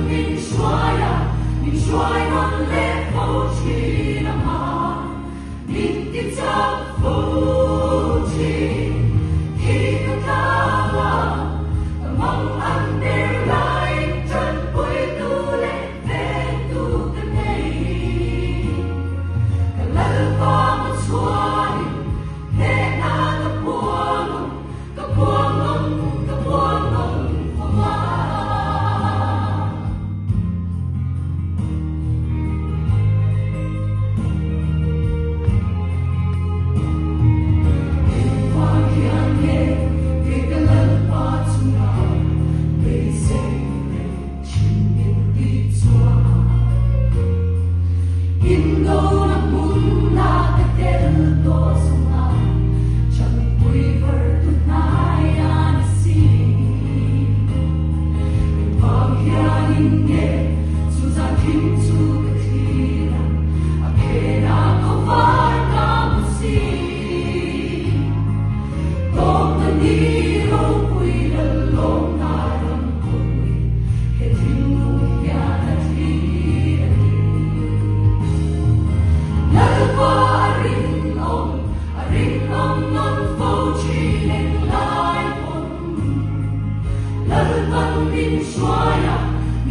min xoài non lệ phâu chi na ma min ti cha phâu chi khi ta ta la mong an để lại chân quê tu lệ về tu tân này cả lần qua một xoài thế na ta buông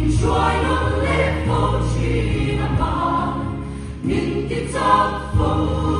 min xoài non lệ phâu chi na ma min ti cha phâu